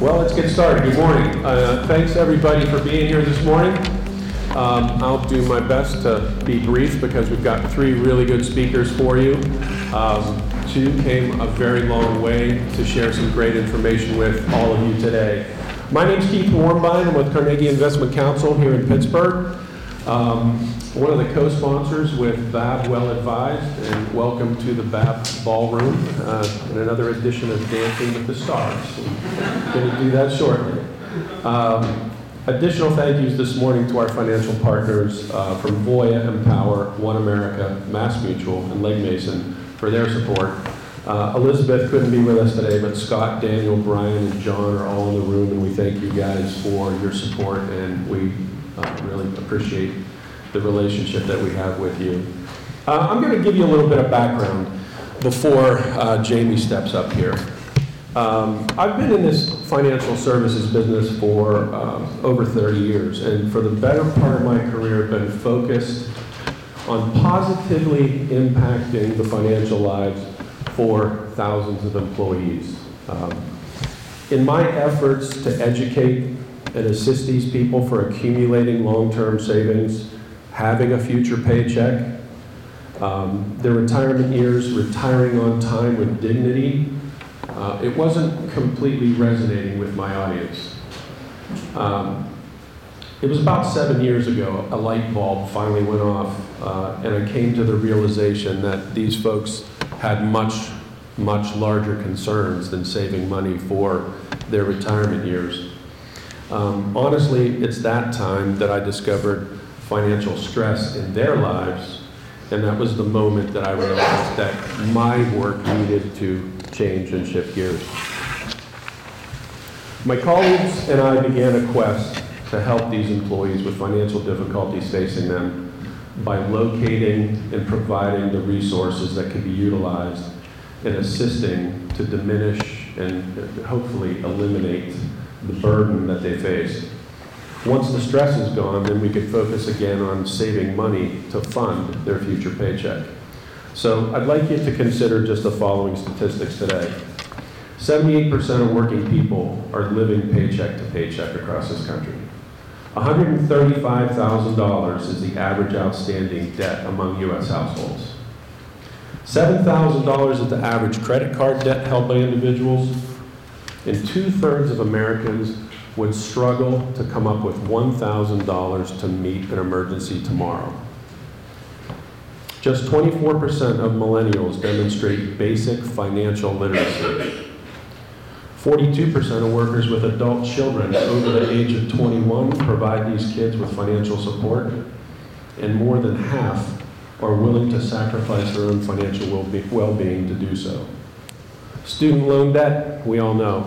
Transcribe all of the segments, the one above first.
Well, let's get started. Good morning. Thanks everybody for being here this morning. I'll do my best to be brief because we've got three really good speakers for you. Two came a very long way to share some great information with all of you today. My name's Keith Warmbein. I'm with Carnegie Investment Counsel here in Pittsburgh. One of the co-sponsors with BAB Well Advised, and welcome to the BAB Ballroom and another edition of Dancing with the Stars. I'm going to do that shortly. Additional thank yous this morning to our financial partners from Voya, Empower, One America, Mass Mutual, and Legg Mason for their support. Elizabeth couldn't be with us today, but Scott, Daniel, Brian, and John are all in the room, and we thank you guys for your support, and we really appreciate the relationship that we have with you. I'm going to give you a little bit of background before Jaime steps up here. I've been in this financial services business for over 30 years, and for the better part of my career, I've been focused on positively impacting the financial lives for thousands of employees. In my efforts to educate and assist these people for accumulating long-term savings, having a future paycheck, their retirement years, retiring on time with dignity, it wasn't completely resonating with my audience. It was about 7 years ago, a light bulb finally went off, and I came to the realization that these folks had much larger concerns than saving money for their retirement years. Honestly, it's that time that I discovered financial stress in their lives, and that was the moment that I realized that my work needed to change and shift gears. My colleagues and I began a quest to help these employees with financial difficulties facing them by locating and providing the resources that could be utilized in assisting to diminish and hopefully eliminate the burden that they face. Once the stress is gone, then we could focus again on saving money to fund their future paycheck. So I'd like you to consider just the following statistics today. 78% of working people are living paycheck to paycheck across this country. $135,000 is the average outstanding debt among U.S. households. $7,000 is the average credit card debt held by individuals, and 2/3 of Americans would struggle to come up with $1,000 to meet an emergency tomorrow. Just 24% of millennials demonstrate basic financial literacy. 42% of workers with adult children over the age of 21 provide these kids with financial support, and more than half are willing to sacrifice their own financial well-being to do so. Student loan debt, we all know,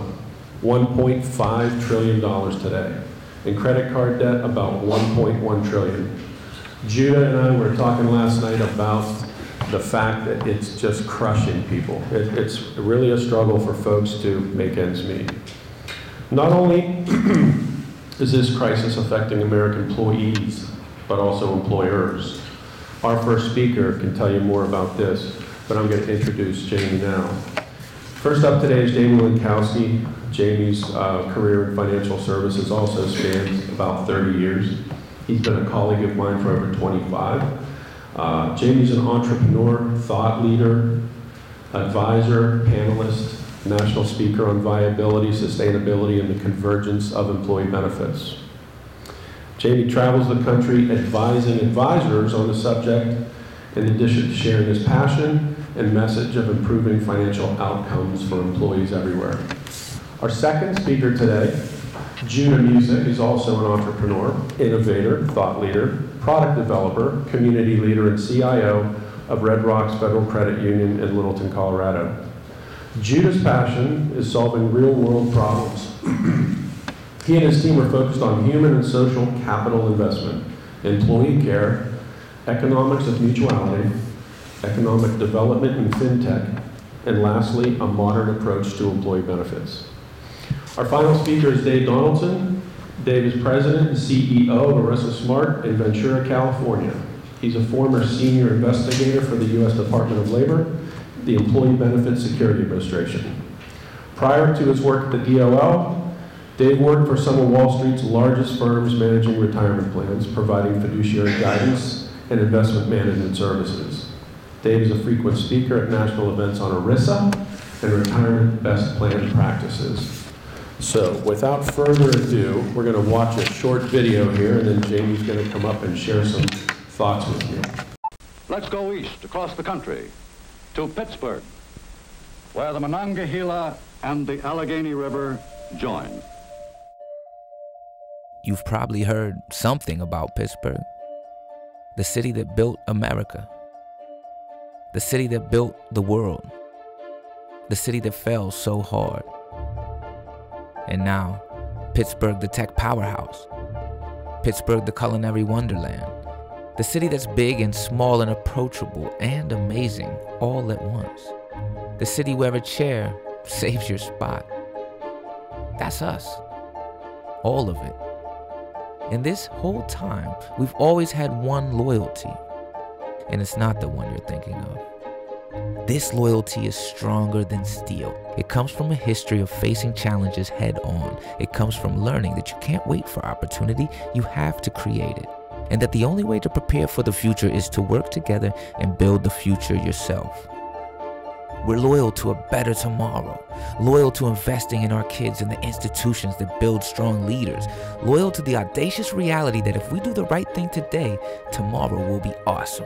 $1.5 trillion today. And credit card debt, about $1.1 trillion. Judah and I were talking last night about the fact that it's just crushing people. It's really a struggle for folks to make ends meet. Not only is this crisis affecting American employees, but also employers. Our first speaker can tell you more about this, but I'm going to introduce Jaime now. First up today is Jaime Linkowski. Jaime's career in financial services also spans about 30 years. He's been a colleague of mine for over 25. Jaime's an entrepreneur, thought leader, advisor, panelist, national speaker on viability, sustainability, and the convergence of employee benefits. Jaime travels the country advising advisors on the subject, in addition to sharing his passion and message of improving financial outcomes for employees everywhere. Our second speaker today, Judah Musick, is also an entrepreneur, innovator, thought leader, product developer, community leader, and CIO of Red Rocks Federal Credit Union in Littleton, Colorado. Judah's passion is solving real-world problems. He and his team are focused on human and social capital investment, employee care, economics of mutuality, economic development in fintech, and lastly, a modern approach to employee benefits. Our final speaker is Dave Donaldson. Dave is president and CEO of Arista Smart in Ventura, California. He's a former senior investigator for the U.S. Department of Labor, the Employee Benefit Security Administration. Prior to his work at the DOL, Dave worked for some of Wall Street's largest firms managing retirement plans, providing fiduciary guidance and investment management services. Dave is a frequent speaker at national events on ERISA and retirement best plan practices. So without further ado, we're going to watch a short video here, and then Jamie's going to come up and share some thoughts with you. Let's go east across the country to Pittsburgh, where the Monongahela and the Allegheny River join. You've probably heard something about Pittsburgh, the city that built America, the city that built the world, the city that fell so hard. And now, Pittsburgh, the tech powerhouse, Pittsburgh, the culinary wonderland, the city that's big and small and approachable and amazing all at once, the city where a chair saves your spot. That's us, all of it. And this whole time, we've always had one loyalty, and it's not the one you're thinking of. This loyalty is stronger than steel. It comes from a history of facing challenges head on. It comes from learning that you can't wait for opportunity, you have to create it. And that the only way to prepare for the future is to work together and build the future yourself. We're loyal to a better tomorrow, loyal to investing in our kids and the institutions that build strong leaders, loyal to the audacious reality that if we do the right thing today, tomorrow will be awesome.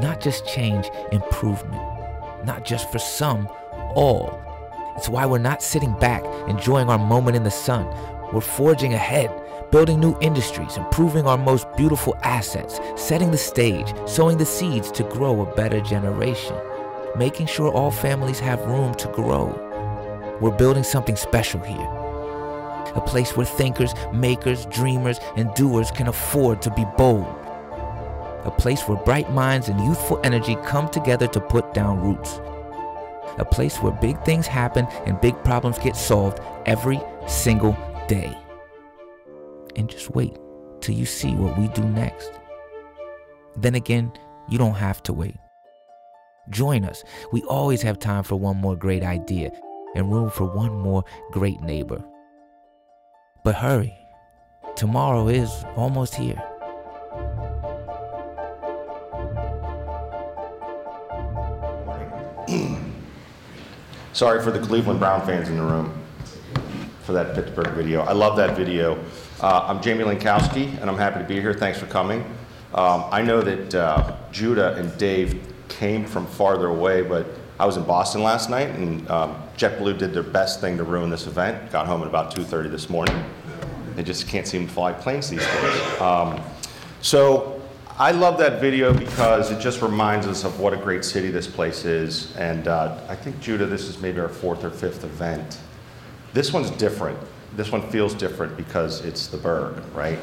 Not just change, improvement. Not just for some, all. It's why we're not sitting back, enjoying our moment in the sun. We're forging ahead, building new industries, improving our most beautiful assets, setting the stage, sowing the seeds to grow a better generation, making sure all families have room to grow. We're building something special here. A place where thinkers, makers, dreamers, and doers can afford to be bold. A place where bright minds and youthful energy come together to put down roots. A place where big things happen and big problems get solved every single day. And just wait till you see what we do next. Then again, you don't have to wait. Join us. We always have time for one more great idea and room for one more great neighbor. But hurry, tomorrow is almost here. Sorry for the Cleveland Brown fans in the room for that Pittsburgh video. I love that video. I'm Jaime Linkowski, and I'm happy to be here. Thanks for coming. I know that Judah and Dave came from farther away, but I was in Boston last night, and JetBlue did their best thing to ruin this event. Got home at about 2:30 this morning. They just can't seem to fly planes these days. So I love that video because it just reminds us of what a great city this place is. And I think, Judah, this is maybe our 4th or 5th event. This one's different. This one feels different because it's the Berg, right?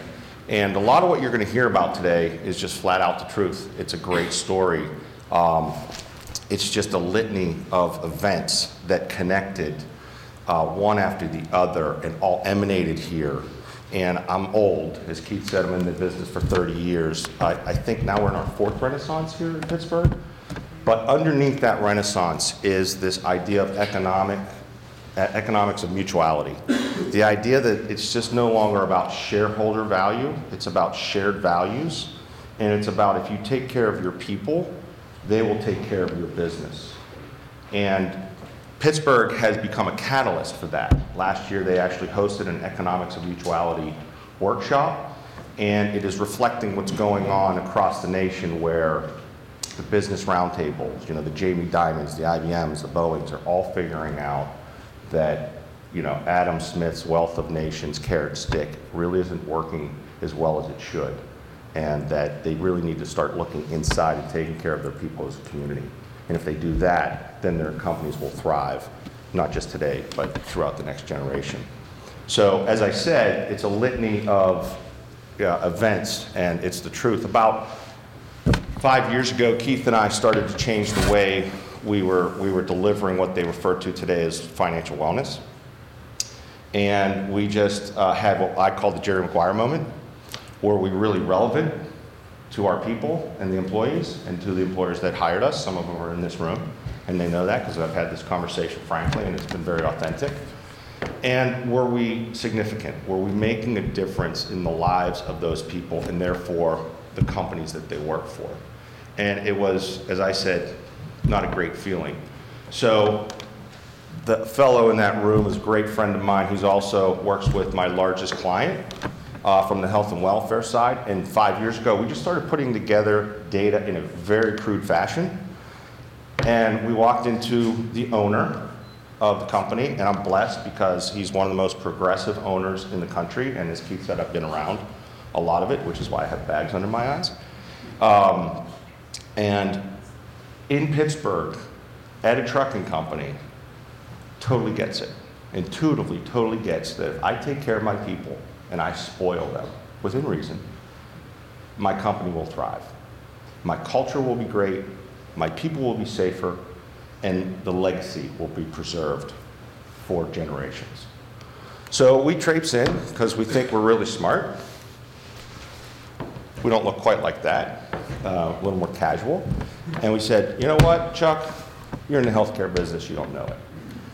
And a lot of what you're going to hear about today is just flat out the truth. It's a great story. It's just a litany of events that connected one after the other and all emanated here. And I'm old, as Keith said, I'm in the business for 30 years. I think now we're in our 4th Renaissance here in Pittsburgh. But underneath that Renaissance is this idea of economics of mutuality. The idea that it's just no longer about shareholder value, it's about shared values. And it's about if you take care of your people, they will take care of your business. And Pittsburgh has become a catalyst for that. Last year, they actually hosted an economics of mutuality workshop, and it is reflecting what's going on across the nation where the business roundtables, the Jamie Dimons, the IBMs, the Boeings are all figuring out that, Adam Smith's Wealth of Nations carrot stick really isn't working as well as it should, and that they really need to start looking inside and taking care of their people as a community. And if they do that, then their companies will thrive, not just today, but throughout the next generation. So as I said, it's a litany of events, and it's the truth. About 5 years ago, Keith and I started to change the way we were delivering what they refer to today as financial wellness. And we just had what I call the Jerry Maguire moment, where we're really relevant to our people and the employees and to the employers that hired us. Some of them are in this room, and they know that because I've had this conversation frankly, and it's been very authentic. And were we significant? Were we making a difference in the lives of those people and therefore the companies that they work for? And it was, as I said, not a great feeling. So the fellow in that room is a great friend of mine who's also works with my largest client from the health and welfare side. And 5 years ago, we just started putting together data in a very crude fashion. And we walked into the owner of the company, and I'm blessed because he's one of the most progressive owners in the country, and as Keith said, I've been around a lot of it, which is why I have bags under my eyes. And in Pittsburgh, at a trucking company, totally gets it, intuitively totally gets that if I take care of my people and I spoil them, within reason, my company will thrive. My culture will be great, my people will be safer, and the legacy will be preserved for generations. So we traipse in because we think we're really smart. We don't look quite like that, a little more casual. And we said, you know what, Chuck, you're in the healthcare business, you don't know it.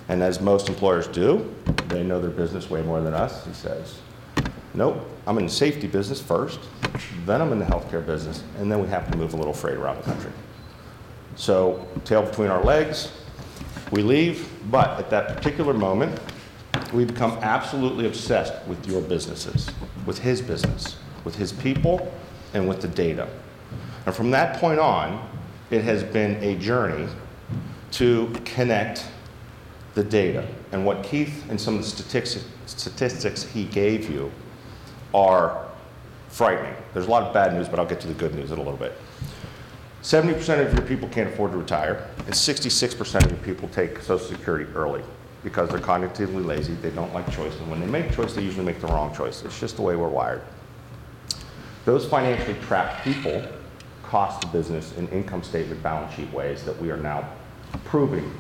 And as most employers do, they know their business way more than us. He says, nope, I'm in the safety business first, then I'm in the healthcare business, and then we happen to move a little freight around the country. So, tail between our legs, we leave, but at that particular moment, we become absolutely obsessed with your businesses, with his business, with his people, and with the data. And from that point on, it has been a journey to connect the data. And what Keith and some of the statistics he gave you are frightening. There's a lot of bad news, but I'll get to the good news in a little bit. 70% of your people can't afford to retire, and 66% of your people take Social Security early because they're cognitively lazy, they don't like choice, and when they make a choice, they usually make the wrong choice. It's just the way we're wired. Those financially trapped people cost the business in income statement, balance sheet ways that we are now proving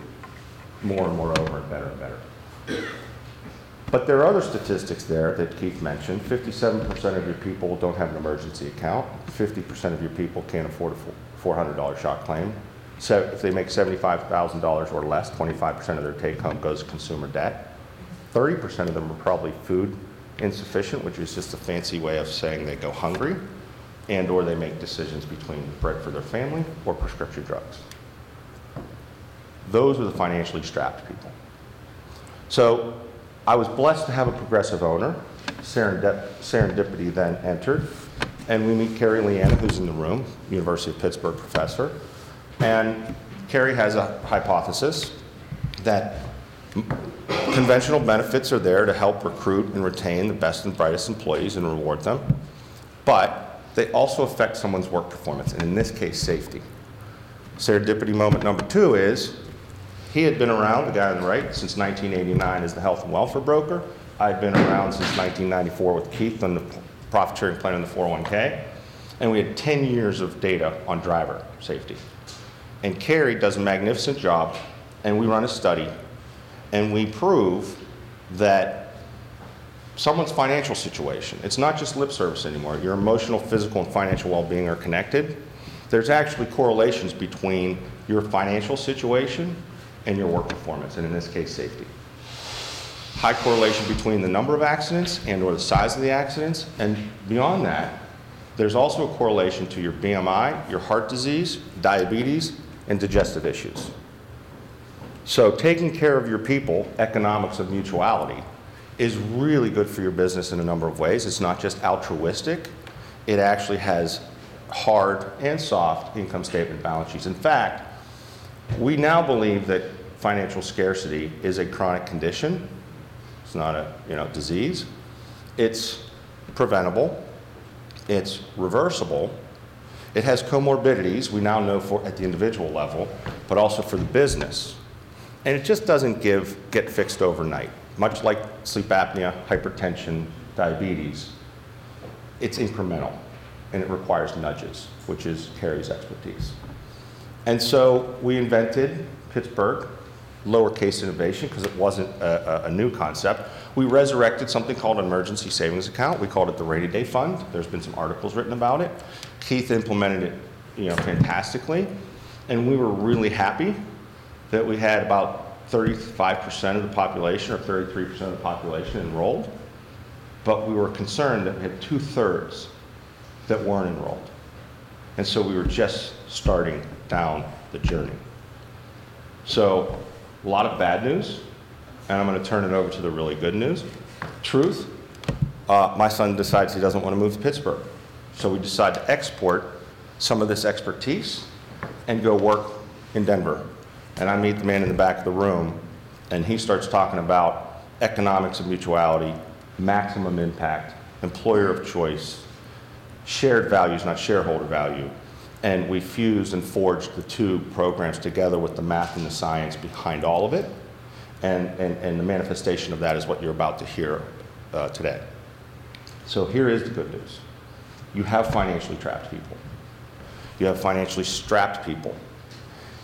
more and more over and better. But there are other statistics there that Keith mentioned. 57% of your people don't have an emergency account. 50% of your people can't afford a $400 shock claim. So if they make $75,000 or less, 25% of their take home goes to consumer debt. 30% of them are probably food insufficient, which is just a fancy way of saying they go hungry, and or they make decisions between bread for their family or prescription drugs. Those are the financially strapped people. So I was blessed to have a progressive owner. Serendipity then entered, and we meet Carrie Leanna, who's in the room, University of Pittsburgh professor. And Carrie has a hypothesis that conventional benefits are there to help recruit and retain the best and brightest employees and reward them, but they also affect someone's work performance, and in this case, safety. Serendipity moment number 2 is, he had been around, the guy on the right, since 1989 as the health and welfare broker. I'd been around since 1994 with Keith on the profit sharing plan in the 401k. And we had 10 years of data on driver safety. And Carrie does a magnificent job, and we run a study, and we prove that someone's financial situation, it's not just lip service anymore. Your emotional, physical, and financial well-being are connected. There's actually correlations between your financial situation and your work performance, and in this case, safety. High correlation between the number of accidents and or the size of the accidents, and beyond that, there's also a correlation to your BMI, your heart disease, diabetes, and digestive issues. So taking care of your people, economics of mutuality, is really good for your business in a number of ways. It's not just altruistic, it actually has hard and soft income statement balance sheets. In fact, we now believe that financial scarcity is a chronic condition. It's not a disease. It's preventable. It's reversible. It has comorbidities, we now know for at the individual level, but also for the business. And it just doesn't get fixed overnight. Much like sleep apnea, hypertension, diabetes, it's incremental, and it requires nudges, which is Carrie's expertise. And so we invented Pittsburgh, lowercase innovation, because it wasn't a new concept. We resurrected something called an emergency savings account. We called it the rainy day fund. There's been some articles written about it. Keith implemented it fantastically, and we were really happy that we had about 35% of the population or 33% of the population enrolled, but we were concerned that we had 2/3 that weren't enrolled. And so we were just starting down the journey. So a lot of bad news, and I'm going to turn it over to the really good news. Truth, my son decides he doesn't want to move to Pittsburgh. So we decide to export some of this expertise and go work in Denver. And I meet the man in the back of the room, and he starts talking about economics of mutuality, maximum impact, employer of choice, shared values, not shareholder value. And we fused and forged the two programs together with the math and the science behind all of it. And the manifestation of that is what you're about to hear today. So here is the good news. You have financially trapped people. You have financially strapped people.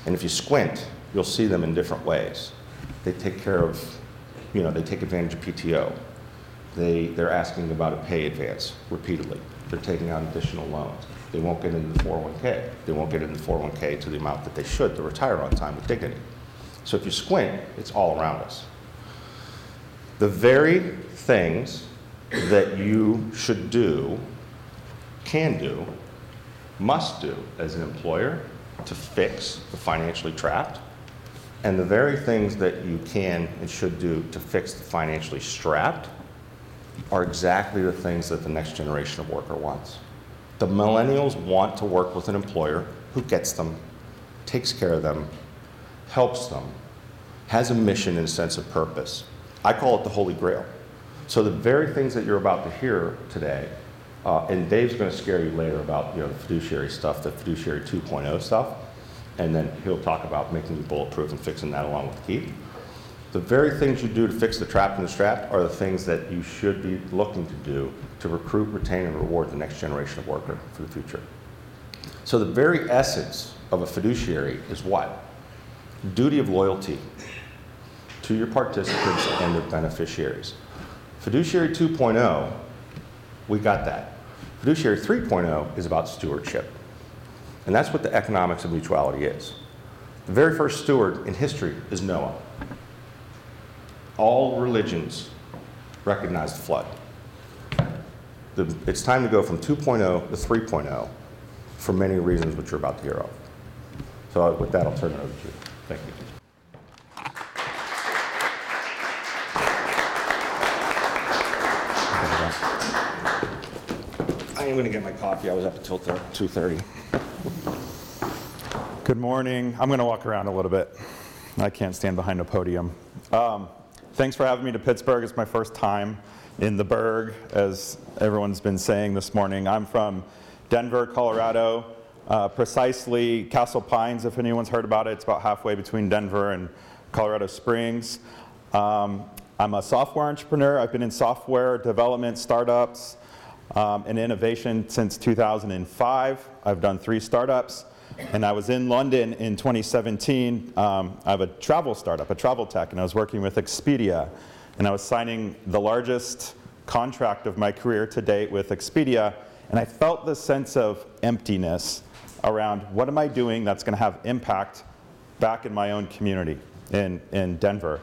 And if you squint, you'll see them in different ways. They take care of, they take advantage of PTO. They're asking about a pay advance repeatedly. They're taking out additional loans. They won't get into the 401k. They won't get into the 401k to the amount that they should to retire on time with dignity. So if you squint, it's all around us. The very things that you should do, can do, must do as an employer to fix the financially trapped, and the very things that you can and should do to fix the financially strapped are exactly the things that the next generation of worker wants. The millennials want to work with an employer who gets them, takes care of them, helps them, has a mission and a sense of purpose. I call it the Holy Grail. So the very things that you're about to hear today, and Dave's going to scare you later about the fiduciary stuff, the fiduciary 2.0 stuff, and then he'll talk about making you bulletproof and fixing that along with Keith. The very things you do to fix the trapped and the strapped are the things that you should be looking to do to recruit, retain, and reward the next generation of worker for the future. So the very essence of a fiduciary is what? Duty of loyalty to your participants and their beneficiaries. Fiduciary 2.0, we got that. Fiduciary 3.0 is about stewardship. And that's what the economics of mutuality is. The very first steward in history is Noah. All religions recognize the flood. It's time to go from 2.0 to 3.0 for many reasons which you're about to hear of. So with that, I'll turn it over to you. Thank you. I am going to get my coffee. I was up until 2:30. Good morning. I'm going to walk around a little bit. I can't stand behind a podium. Thanks for having me to Pittsburgh. It's my first time in the Burgh, as everyone's been saying this morning. I'm from Denver, Colorado, precisely Castle Pines, if anyone's heard about it. It's about halfway between Denver and Colorado Springs. I'm a software entrepreneur. I've been in software development, startups, and innovation since 2005. I've done 3 startups. And I was in London in 2017. I have a travel startup, a travel tech, and I was working with Expedia. And I was signing the largest contract of my career to date with Expedia. And I felt this sense of emptiness around what am I doing that's going to have impact back in my own community in Denver,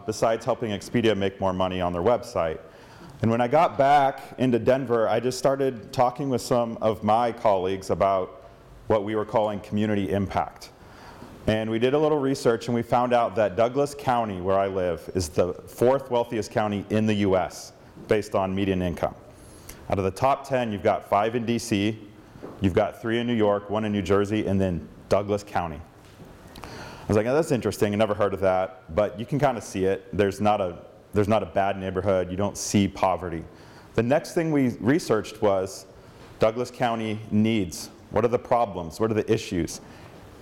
besides helping Expedia make more money on their website. And when I got back into Denver, I just started talking with some of my colleagues about what we were calling community impact. And we did a little research and we found out that Douglas County, where I live, is the 4th wealthiest county in the US based on median income. Out of the top 10, you've got 5 in DC, you've got 3 in New York, 1 in New Jersey, and then Douglas County. I was like, oh, that's interesting, I never heard of that, but you can kind of see it. There's not a bad neighborhood, you don't see poverty. The next thing we researched was Douglas County needs. What are the problems? What are the issues?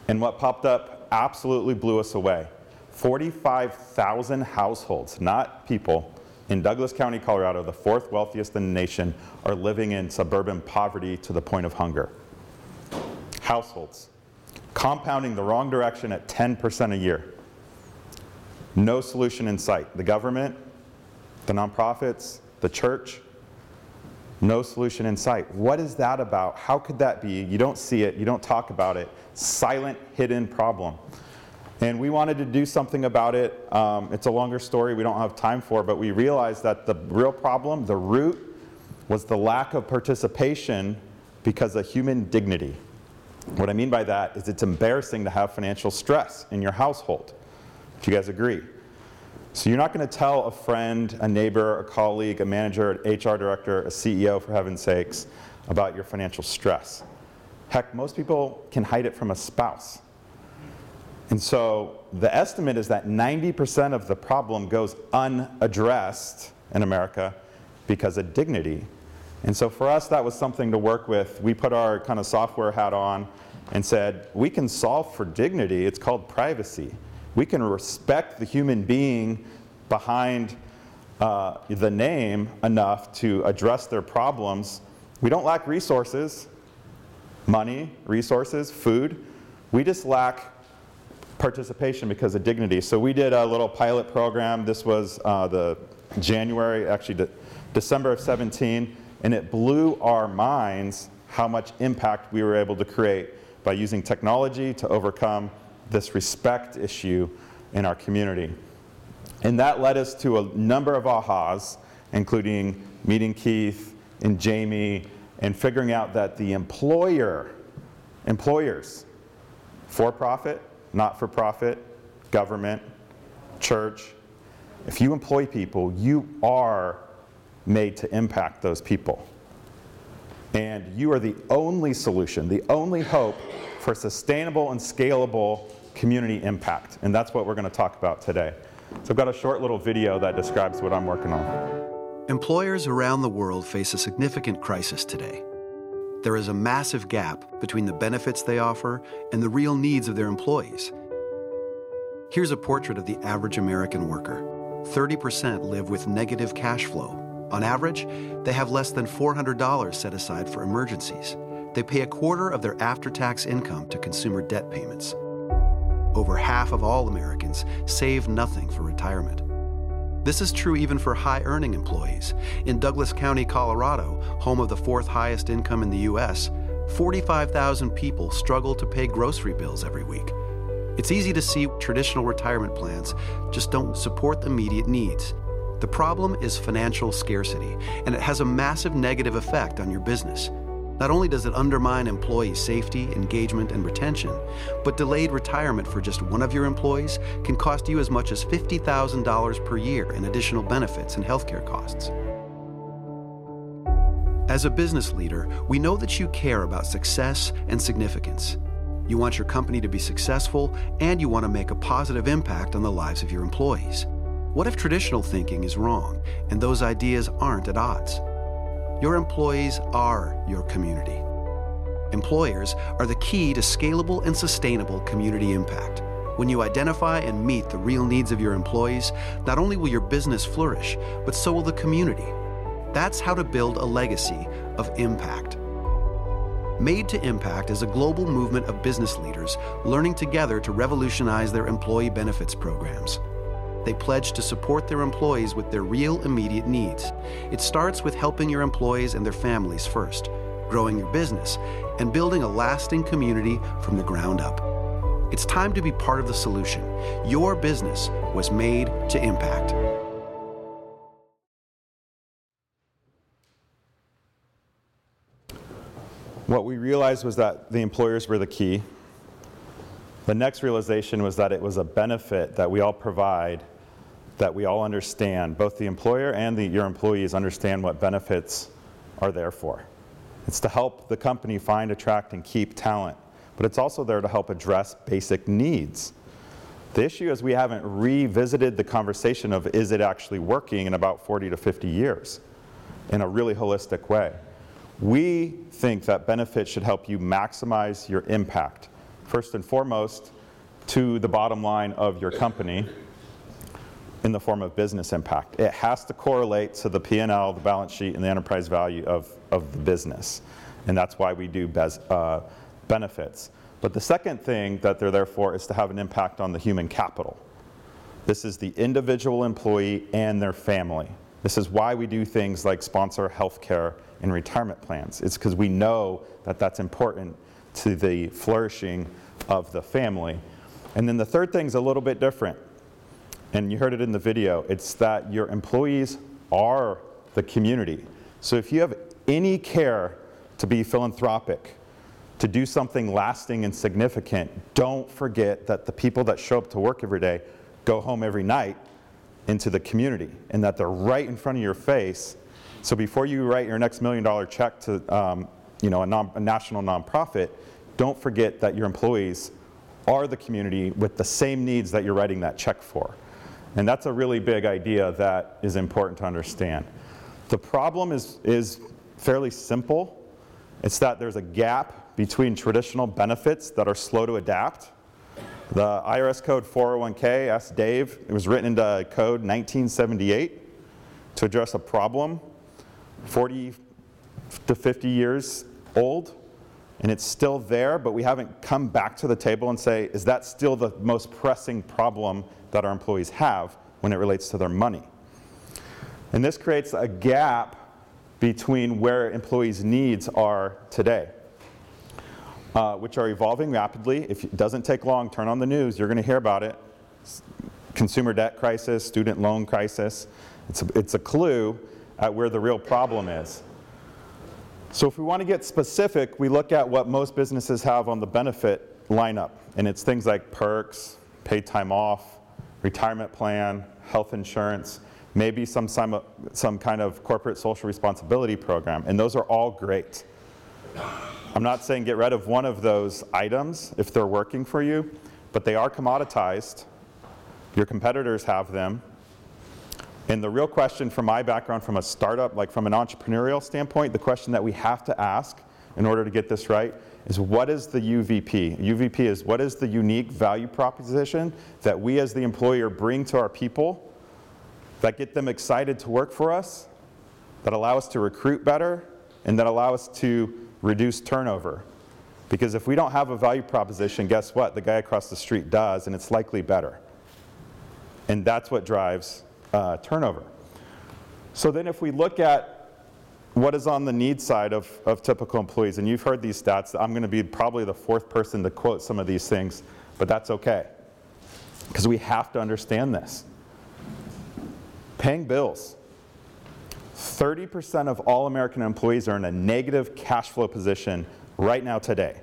And what popped up absolutely blew us away. 45,000 households, not people, in Douglas County, Colorado, the 4th wealthiest in the nation, are living in suburban poverty to the point of hunger. Households. Compounding the wrong direction at 10% a year. No solution in sight. The government, the nonprofits, the church, no solution in sight. What is that about? How could that be? You don't see it. You don't talk about it. Silent, hidden problem. And we wanted to do something about it. It's a longer story we don't have time for, but we realized that the real problem, the root, was the lack of participation because of human dignity. What I mean by that is it's embarrassing to have financial stress in your household. Do you guys agree? So you're not going to tell a friend, a neighbor, a colleague, a manager, an HR director, a CEO, for heaven's sakes, about your financial stress. Heck, most people can hide it from a spouse. And so the estimate is that 90% of the problem goes unaddressed in America because of dignity. And so for us, that was something to work with. We put our kind of software hat on and said, we can solve for dignity. It's called privacy. We can respect the human being behind the name enough to address their problems. We don't lack resources, money, resources, food. We just lack participation because of dignity. So we did a little pilot program. This was December of 17, and it blew our minds how much impact we were able to create by using technology to overcome this respect issue in our community. And that led us to a number of ahas, including meeting Keith and Jaime and figuring out that the employers, for-profit, not-for-profit, government, church, if you employ people, you are made to impact those people. And you are the only solution, the only hope for sustainable and scalable community impact. And that's what we're going to talk about today. So I've got a short little video that describes what I'm working on. Employers around the world face a significant crisis today. There is a massive gap between the benefits they offer and the real needs of their employees. Here's a portrait of the average American worker. 30% live with negative cash flow. On average, they have less than $400 set aside for emergencies. They pay a quarter of their after-tax income to consumer debt payments. Over half of all Americans save nothing for retirement. This is true even for high-earning employees. In Douglas County, Colorado, home of the fourth highest income in the U.S., 45,000 people struggle to pay grocery bills every week. It's easy to see traditional retirement plans just don't support the immediate needs. The problem is financial scarcity, and it has a massive negative effect on your business. Not only does it undermine employee safety, engagement, and retention, but delayed retirement for just one of your employees can cost you as much as $50,000 per year in additional benefits and healthcare costs. As a business leader, we know that you care about success and significance. You want your company to be successful, and you want to make a positive impact on the lives of your employees. What if traditional thinking is wrong, and those ideas aren't at odds? Your employees are your community. Employers are the key to scalable and sustainable community impact. When you identify and meet the real needs of your employees, not only will your business flourish, but so will the community. That's how to build a legacy of impact. Made to Impact is a global movement of business leaders learning together to revolutionize their employee benefits programs. They pledge to support their employees with their real immediate needs. It starts with helping your employees and their families first, growing your business, and building a lasting community from the ground up. It's time to be part of the solution. Your business was made to impact. What we realized was that the employers were the key. The next realization was that it was a benefit that we all provide, that we all understand. Both the employer and your employees understand what benefits are there for. It's to help the company find, attract, and keep talent, but it's also there to help address basic needs. The issue is we haven't revisited the conversation of is it actually working in about 40 to 50 years in a really holistic way. We think that benefits should help you maximize your impact, first and foremost, to the bottom line of your company in the form of business impact. It has to correlate to the P&L, the balance sheet, and the enterprise value of the business. And that's why we do benefits. But the second thing that they're there for is to have an impact on the human capital. This is the individual employee and their family. This is why we do things like sponsor healthcare and retirement plans. It's because we know that that's important to the flourishing of the family. And then the third thing's a little bit different. And you heard it in the video. It's that your employees are the community. So if you have any care to be philanthropic, to do something lasting and significant, don't forget that the people that show up to work every day go home every night into the community, and that they're right in front of your face. So before you write your next $1 million check to a national nonprofit, don't forget that your employees are the community with the same needs that you're writing that check for. And that's a really big idea that is important to understand. The problem is fairly simple. It's that there's a gap between traditional benefits that are slow to adapt. The IRS code 401k, ask Dave, it was written into code 1978 to address a problem 40 to 50 years old, and it's still there, but we haven't come back to the table and say, is that still the most pressing problem that our employees have when it relates to their money? And this creates a gap between where employees' needs are today, which are evolving rapidly. If it doesn't take long, turn on the news, you're going to hear about it. Consumer debt crisis, student loan crisis. It's a clue at where the real problem is. So if we want to get specific, we look at what most businesses have on the benefit lineup. And it's things like perks, paid time off, retirement plan, health insurance, maybe some kind of corporate social responsibility program. And those are all great. I'm not saying get rid of one of those items if they're working for you, but they are commoditized. Your competitors have them. And the real question from my background, from a startup, like from an entrepreneurial standpoint, the question that we have to ask in order to get this right is, what is the UVP? UVP is, what is the unique value proposition that we as the employer bring to our people that get them excited to work for us, that allow us to recruit better, and that allow us to reduce turnover? Because if we don't have a value proposition, guess what? The guy across the street does, and it's likely better. And that's what drives turnover. So then if we look at what is on the need side of typical employees, and you've heard these stats, I'm going to be probably the fourth person to quote some of these things, but that's okay, because we have to understand this. Paying bills. 30% of all American employees are in a negative cash flow position right now today.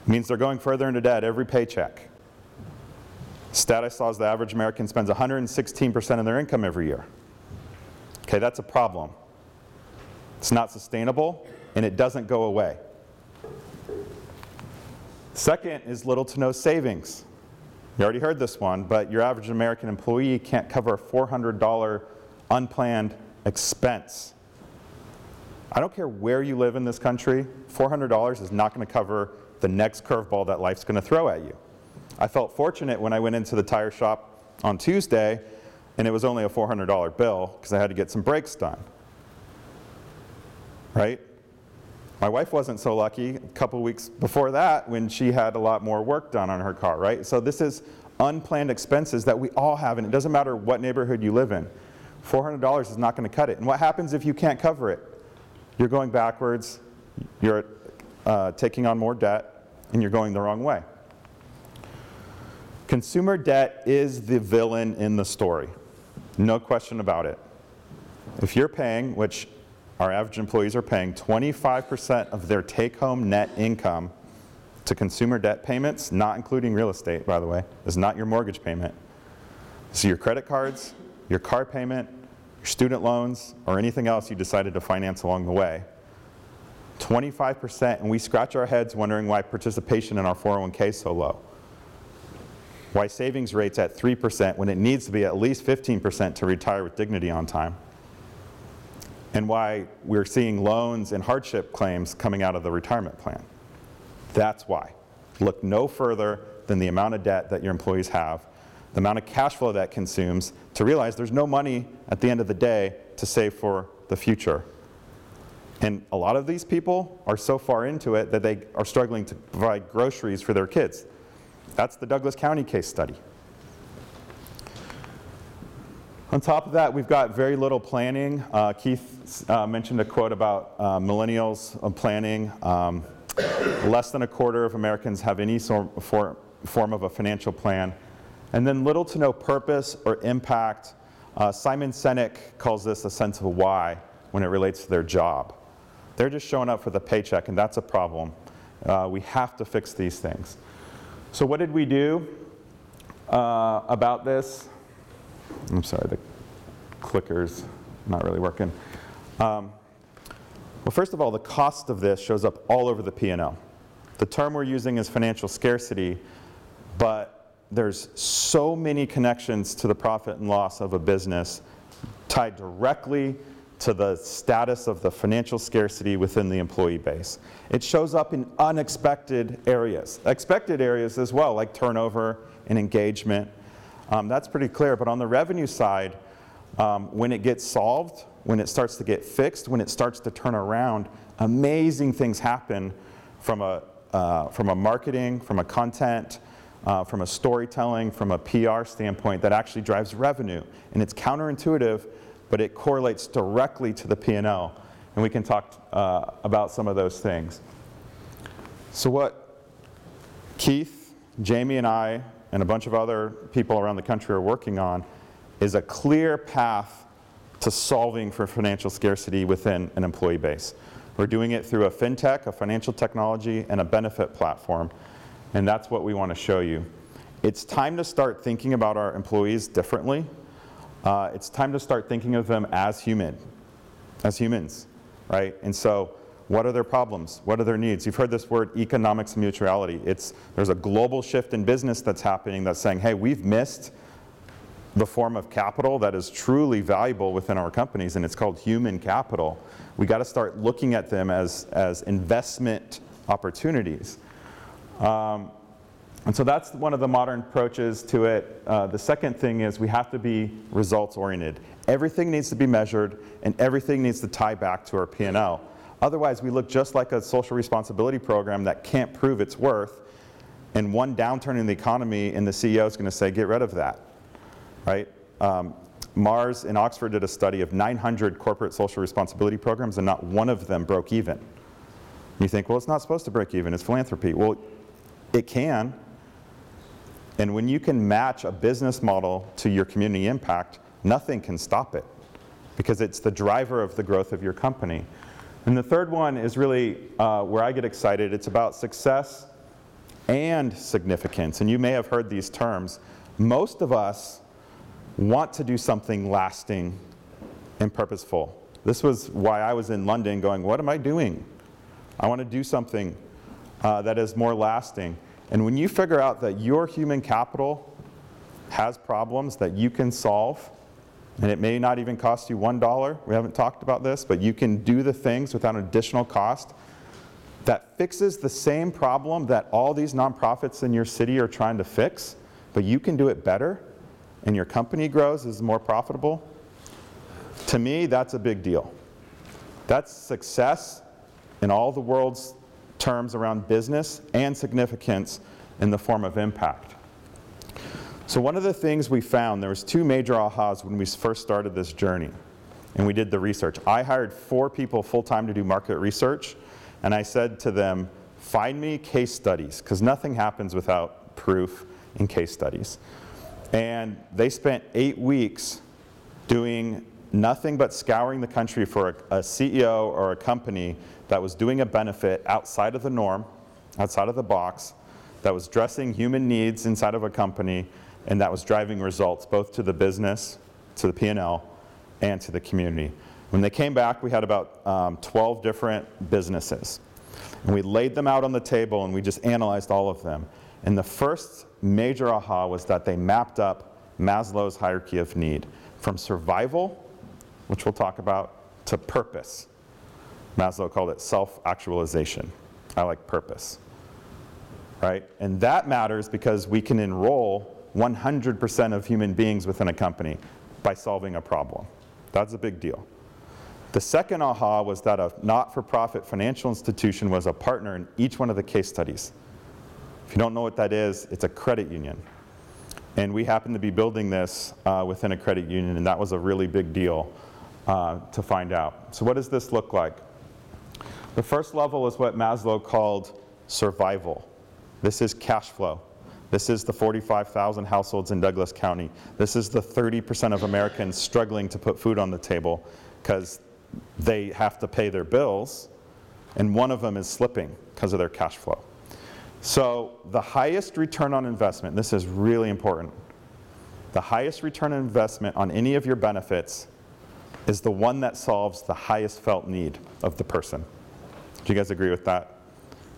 It means they're going further into debt every paycheck. Stat I saw is the average American spends 116% of their income every year. Okay, that's a problem. It's not sustainable, and it doesn't go away. Second is little to no savings. You already heard this one, but your average American employee can't cover a $400 unplanned expense. I don't care where you live in this country, $400 is not going to cover the next curveball that life's going to throw at you. I felt fortunate when I went into the tire shop on Tuesday, and it was only a $400 bill because I had to get some brakes done. Right? My wife wasn't so lucky a couple weeks before that when she had a lot more work done on her car, right? So this is unplanned expenses that we all have, and it doesn't matter what neighborhood you live in. $400 is not going to cut it. And what happens if you can't cover it? You're going backwards, you're taking on more debt, and you're going the wrong way. Consumer debt is the villain in the story. No question about it. If you're paying, which our average employees are paying, 25% of their take-home net income to consumer debt payments, not including real estate, by the way, is not your mortgage payment. So your credit cards, your car payment, your student loans, or anything else you decided to finance along the way. 25%, and we scratch our heads wondering why participation in our 401k is so low. Why savings rates at 3% when it needs to be at least 15% to retire with dignity on time. And why we're seeing loans and hardship claims coming out of the retirement plan. That's why. Look no further than the amount of debt that your employees have, the amount of cash flow that consumes, to realize there's no money at the end of the day to save for the future. And a lot of these people are so far into it that they are struggling to provide groceries for their kids. That's the Douglas County case study. On top of that, we've got very little planning. Keith mentioned a quote about millennials planning. Less than a quarter of Americans have any form form of a financial plan. And then little to no purpose or impact. Simon Sinek calls this a sense of why when it relates to their job. They're just showing up for the paycheck, and that's a problem. We have to fix these things. So what did we do about this? I'm sorry, the clicker's not really working. Well, first of all, the cost of this shows up all over the P&L. The term we're using is financial scarcity, but there's so many connections to the profit and loss of a business tied directly to the status of the financial scarcity within the employee base. It shows up in unexpected areas. Expected areas as well, like turnover and engagement. That's pretty clear, but on the revenue side, when it gets solved, when it starts to get fixed, when it starts to turn around, amazing things happen from a marketing, from a content, from a storytelling, from a PR standpoint that actually drives revenue. And it's counterintuitive, but it correlates directly to the P&L. And we can talk about some of those things. So what Keith, Jaime, and I, and a bunch of other people around the country are working on is a clear path to solving for financial scarcity within an employee base. We're doing it through a fintech, a financial technology, and a benefit platform. And that's what we want to show you. It's time to start thinking about our employees differently. It's time to start thinking of them as humans, right? And so what are their problems? What are their needs? You've heard this word economics mutuality. There's a global shift in business that's happening that's saying, hey, we've missed the form of capital that is truly valuable within our companies, and it's called human capital. We got to start looking at them as investment opportunities. And so that's one of the modern approaches to it. The second thing is we have to be results-oriented. Everything needs to be measured, and everything needs to tie back to our P&L. Otherwise, we look just like a social responsibility program that can't prove its worth, and one downturn in the economy, and the CEO is going to say, get rid of that, right? Mars in Oxford did a study of 900 corporate social responsibility programs, and not one of them broke even. You think, well, it's not supposed to break even, it's philanthropy. Well, it can. And when you can match a business model to your community impact, nothing can stop it, because it's the driver of the growth of your company. And the third one is really where I get excited. It's about success and significance. And you may have heard these terms. Most of us want to do something lasting and purposeful. This was why I was in London going, what am I doing? I want to do something that is more lasting. And when you figure out that your human capital has problems that you can solve, and it may not even cost you $1, we haven't talked about this, but you can do the things without an additional cost, that fixes the same problem that all these nonprofits in your city are trying to fix, but you can do it better, and your company grows, is more profitable. To me, that's a big deal. That's success in all the world's terms around business and significance in the form of impact. So one of the things we found, there was two major ahas when we first started this journey, and we did the research. I hired 4 people full-time to do market research, and I said to them, find me case studies, because nothing happens without proof in case studies. And they spent 8 weeks doing nothing but scouring the country for a CEO or a company that was doing a benefit outside of the norm, outside of the box, that was addressing human needs inside of a company, and that was driving results both to the business, to the P&L, and to the community. When they came back, we had about 12 different businesses. And we laid them out on the table, and we just analyzed all of them. And the first major aha was that they mapped up Maslow's hierarchy of need, from survival, which we'll talk about, to purpose. Maslow called it self-actualization. I like purpose, right? And that matters because we can enroll 100% of human beings within a company by solving a problem. That's a big deal. The second aha was that a not-for-profit financial institution was a partner in each one of the case studies. If you don't know what that is, it's a credit union. And we happen to be building this within a credit union, and that was a really big deal to find out. So what does this look like? The first level is what Maslow called survival. This is cash flow. This is the 45,000 households in Douglas County. This is the 30% of Americans struggling to put food on the table because they have to pay their bills, and one of them is slipping because of their cash flow. So the highest return on investment, this is really important, the highest return on investment on any of your benefits is the one that solves the highest felt need of the person. Do you guys agree with that?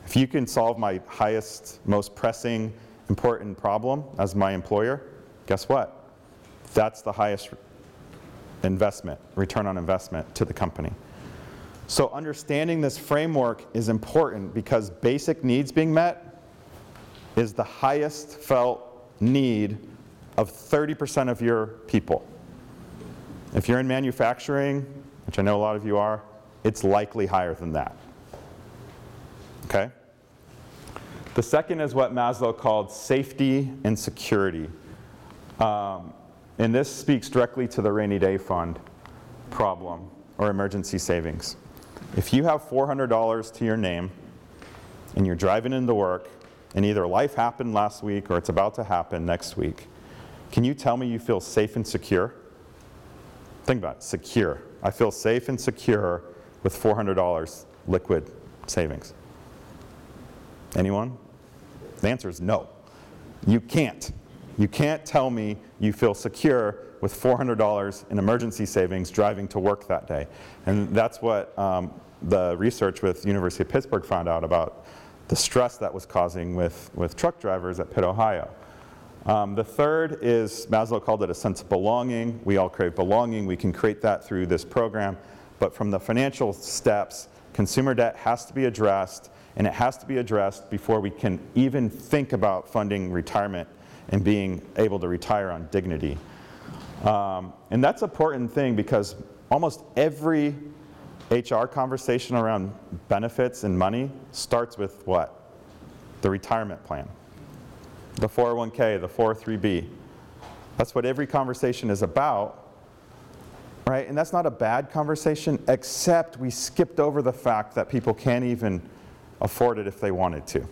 If you can solve my highest, most pressing, important problem as my employer, guess what? That's the highest investment, return on investment to the company. So understanding this framework is important because basic needs being met is the highest felt need of 30% of your people. If you're in manufacturing, which I know a lot of you are, it's likely higher than that. Okay? The second is what Maslow called safety and security. And this speaks directly to the rainy day fund problem or emergency savings. If you have $400 to your name and you're driving into work and either life happened last week or it's about to happen next week, can you tell me you feel safe and secure? Think about it, secure. I feel safe and secure with $400 liquid savings. Anyone? The answer is no. You can't. You can't tell me you feel secure with $400 in emergency savings driving to work that day. And that's what the research with University of Pittsburgh found out about the stress that was causing with truck drivers at Pitt, Ohio. The third is, Maslow called it a sense of belonging. We all crave belonging. We can create that through this program. But from the financial steps, consumer debt has to be addressed, and it has to be addressed before we can even think about funding retirement and being able to retire on dignity. And that's an important thing because almost every HR conversation around benefits and money starts with what? The retirement plan. The 401k, the 403b. That's what every conversation is about, right? And that's not a bad conversation, except we skipped over the fact that people can't even afford it if they wanted to.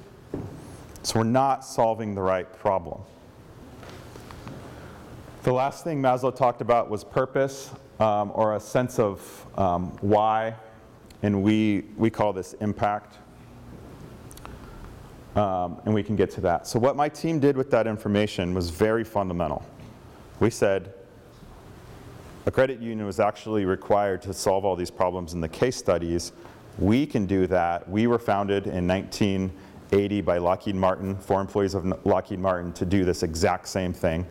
So we're not solving the right problem. The last thing Maslow talked about was purpose, or a sense of why, and we call this impact. And we can get to that. So what my team did with that information was very fundamental. We said a credit union was actually required to solve all these problems in the case studies. We can do that. We were founded in 1980 by Lockheed Martin, 4 employees of Lockheed Martin, to do this exact same thing.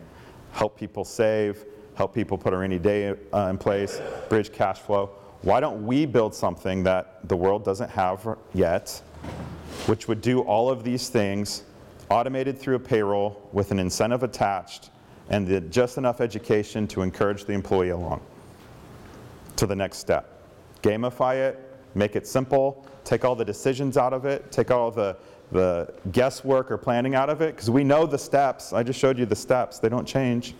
Help people save, help people put a rainy day in place, bridge cash flow. Why don't we build something that the world doesn't have yet, which would do all of these things, automated through a payroll with an incentive attached, and just enough education to encourage the employee along to the next step. Gamify it, make it simple, take all the decisions out of it, take all the guesswork or planning out of it, because we know the steps. I just showed you the steps. They don't change.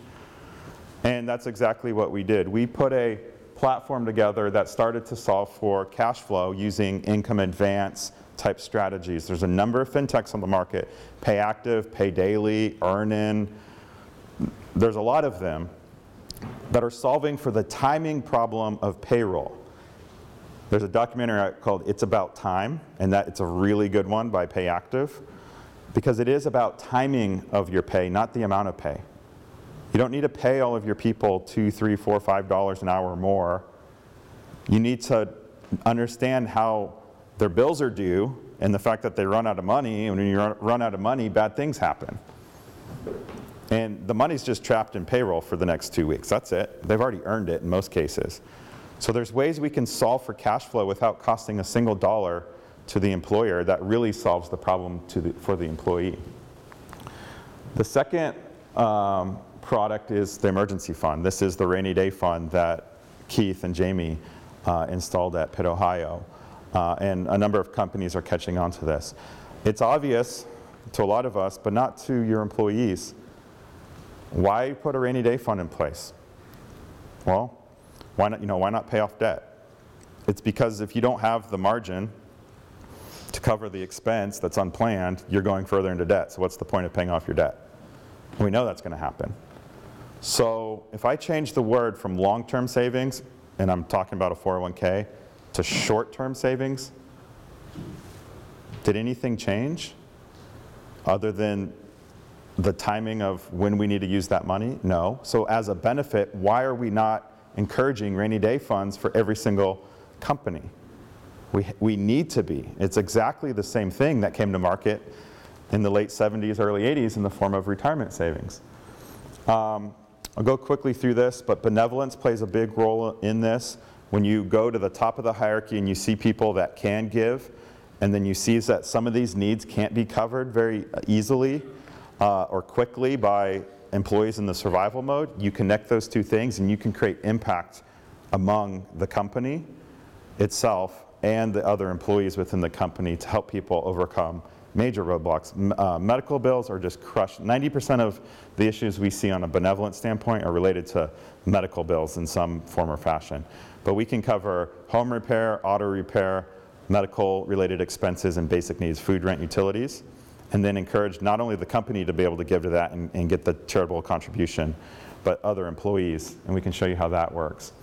And that's exactly what we did. We put a platform together that started to solve for cash flow using income advance type strategies. There's a number of fintechs on the market, Pay Active, Pay Daily, Earnin. There's a lot of them that are solving for the timing problem of payroll. There's a documentary called It's About Time, and it's a really good one by Pay Active, because it is about timing of your pay, not the amount of pay. You don't need to pay all of your people $2, $3, $4, $5 an hour or more. You need to understand how their bills are due and the fact that they run out of money, and when you run out of money, bad things happen. And the money's just trapped in payroll for the next 2 weeks. That's it. They've already earned it in most cases. So there's ways we can solve for cash flow without costing a single dollar to the employer that really solves the problem for the employee. The second product is the emergency fund. This is the rainy day fund that Keith and Jaime installed at Pitt, Ohio. And a number of companies are catching on to this. It's obvious to a lot of us, but not to your employees. Why put a rainy day fund in place? Well, why not pay off debt? It's because if you don't have the margin to cover the expense that's unplanned, you're going further into debt. So what's the point of paying off your debt? We know that's going to happen. So if I change the word from long-term savings, and I'm talking about a 401k, to short-term savings, did anything change other than the timing of when we need to use that money? No. So as a benefit, why are we not encouraging rainy day funds for every single company? We need to be. It's exactly the same thing that came to market in the late 70s, early 80s in the form of retirement savings. I'll go quickly through this, but benevolence plays a big role in this. When you go to the top of the hierarchy and you see people that can give, and then you see that some of these needs can't be covered very easily or quickly by employees in the survival mode, you connect those two things and you can create impact among the company itself and the other employees within the company to help people overcome major roadblocks. Medical bills are just crushed. 90% of the issues we see on a benevolent standpoint are related to medical bills in some form or fashion. But we can cover home repair, auto repair, medical related expenses and basic needs, food, rent, utilities, and then encourage not only the company to be able to give to that and get the charitable contribution, but other employees, and we can show you how that works.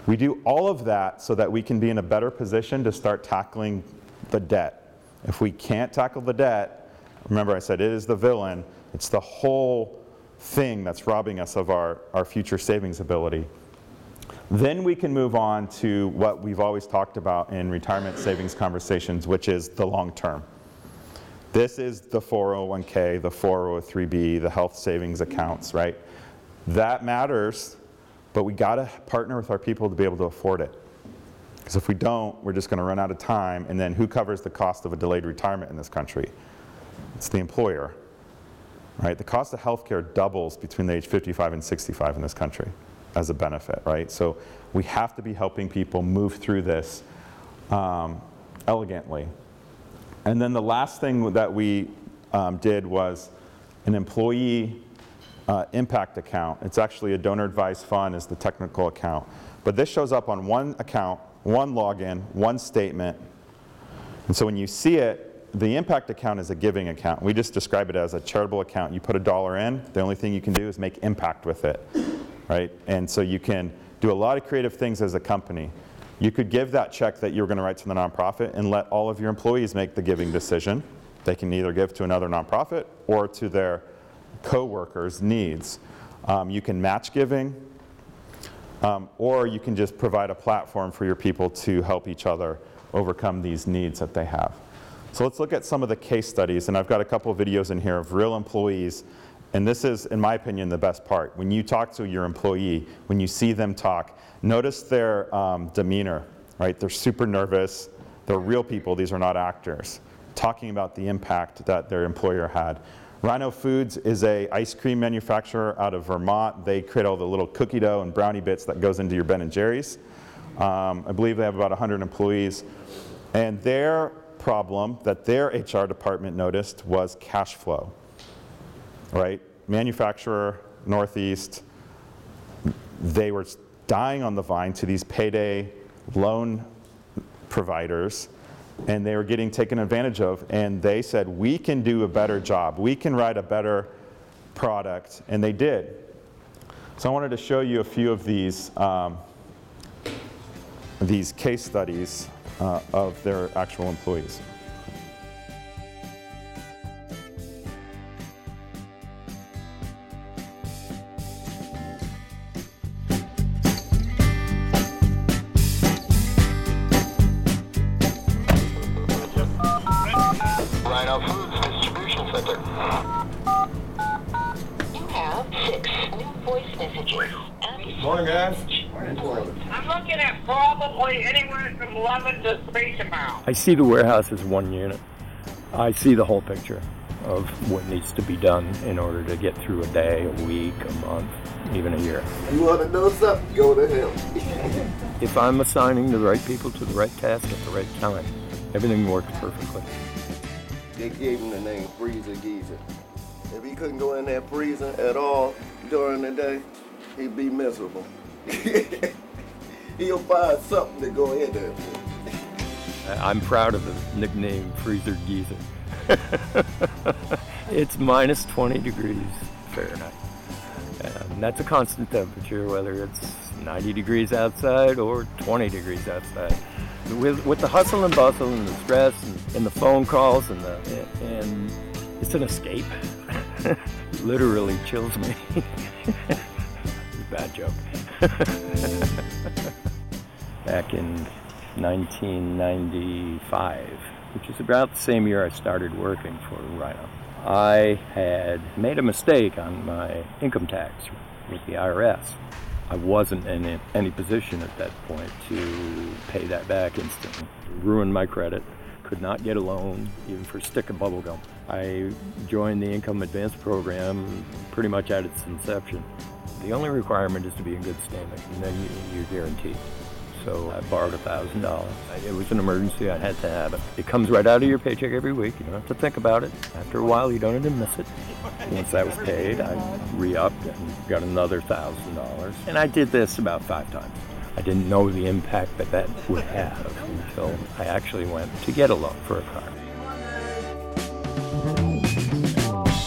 We do all of that so that we can be in a better position to start tackling the debt. If we can't tackle the debt, remember I said it is the villain, it's the whole thing that's robbing us of our future savings ability. Then we can move on to what we've always talked about in retirement savings conversations, which is the long term. This is the 401k, the 403b, the health savings accounts, right? That matters, but we gotta partner with our people to be able to afford it. Because if we don't, we're just gonna run out of time, and then who covers the cost of a delayed retirement in this country? It's the employer, right? The cost of healthcare doubles between the age 55 and 65 in this country as a benefit, right? So we have to be helping people move through this elegantly. And then the last thing that we did was an employee impact account. It's actually a donor advised fund is the technical account. But this shows up on one account, one login, one statement. And so when you see it, the impact account is a giving account. We just describe it as a charitable account. You put $1 in, the only thing you can do is make impact with it, right? And so you can do a lot of creative things as a company. You could give that check that you're going to write to the nonprofit and let all of your employees make the giving decision. They can either give to another nonprofit or to their co-workers' needs. You can match giving, or you can just provide a platform for your people to help each other overcome these needs that they have. So let's look at some of the case studies, and I've got a couple of videos in here of real employees, and this is, in my opinion, the best part. When you talk to your employee, when you see them talk, notice their demeanor, right? They're super nervous. They're real people. These are not actors. Talking about the impact that their employer had. Rhino Foods is a ice cream manufacturer out of Vermont. They create all the little cookie dough and brownie bits that goes into your Ben & Jerry's. I believe they have about 100 employees. And their problem that their HR department noticed was cash flow, right? Manufacturer, Northeast, they were dying on the vine to these payday loan providers, and they were getting taken advantage of, and they said, we can do a better job. We can write a better product, and they did. So I wanted to show you a few of these case studies of their actual employees. Morning, guys. I'm looking at probably anywhere from 11 to 3 tomorrow. I see the warehouse as one unit. I see the whole picture of what needs to be done in order to get through a day, a week, a month, even a year. You want to know something? Go to him. If I'm assigning the right people to the right task at the right time, everything works perfectly. They gave him the name Freezer Geezer. If he couldn't go in there freezing at all during the day, he'd be miserable. He'll find something to go in there for. I'm proud of the nickname Freezer Geezer. It's minus 20 degrees Fahrenheit. And that's a constant temperature, whether it's 90 degrees outside or 20 degrees outside. With the hustle and bustle and the stress and the phone calls and it's an escape. Literally chills me. Bad joke. Back in 1995, which is about the same year I started working for Rhino, I had made a mistake on my income tax with the IRS. I wasn't in any position at that point to pay that back instantly. Ruined my credit, could not get a loan even for a stick of bubble gum. I joined the income advance program pretty much at its inception. The only requirement is to be in good standing, and then you're guaranteed. So I borrowed $1,000. It was an emergency, I had to have it. It comes right out of your paycheck every week, you don't have to think about it. After a while, you don't even miss it. Once that was paid, I re-upped and got another $1,000. And I did this about 5 times. I didn't know the impact that would have until I actually went to get a loan for a car.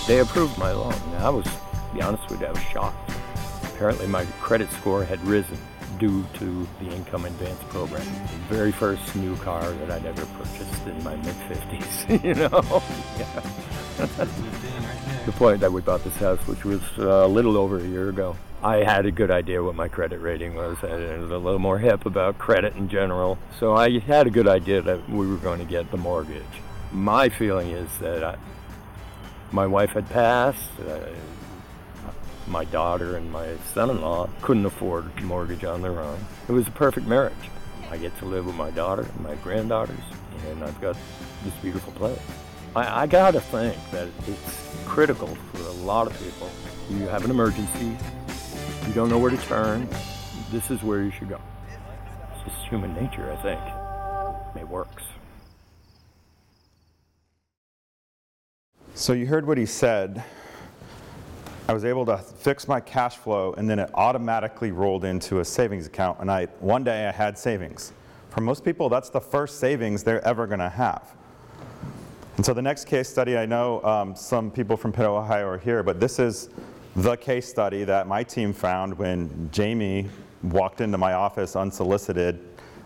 They approved my loan. Now, to be honest with you, I was shocked. Apparently my credit score had risen due to the income advance program. The very first new car that I'd ever purchased in my mid-50s, you know? Yeah. The point that we bought this house, which was a little over a year ago, I had a good idea what my credit rating was. I was a little more hip about credit in general. So I had a good idea that we were going to get the mortgage. My feeling is that my wife had passed. My daughter and my son-in-law couldn't afford a mortgage on their own. It was a perfect marriage. I get to live with my daughter and my granddaughters, and I've got this beautiful place. I gotta think that it's critical for a lot of people. You have an emergency, you don't know where to turn, this is where you should go. It's just human nature, I think. It works. So you heard what he said. I was able to fix my cash flow, and then it automatically rolled into a savings account, and one day I had savings. For most people, that's the first savings they're ever going to have. And so the next case study, I know some people from Pitt, Ohio are here, but this is the case study that my team found when Jaime walked into my office unsolicited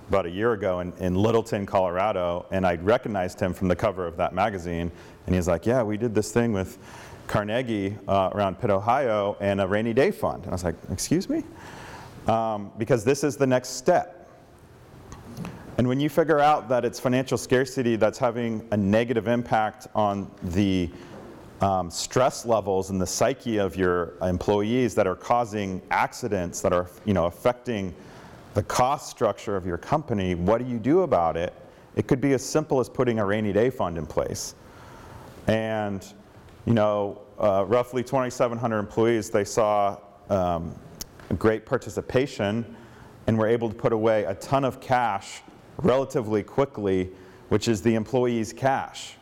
about a year ago in Littleton, Colorado, and I recognized him from the cover of that magazine, and he's like, yeah, we did this thing with Carnegie around Pitt, Ohio, and a rainy day fund. And I was like, excuse me? Because this is the next step. And when you figure out that it's financial scarcity that's having a negative impact on the stress levels and the psyche of your employees that are causing accidents that are affecting the cost structure of your company, what do you do about it? It could be as simple as putting a rainy day fund in place. And roughly 2,700 employees, they saw great participation and were able to put away a ton of cash relatively quickly, which is the employees' cash.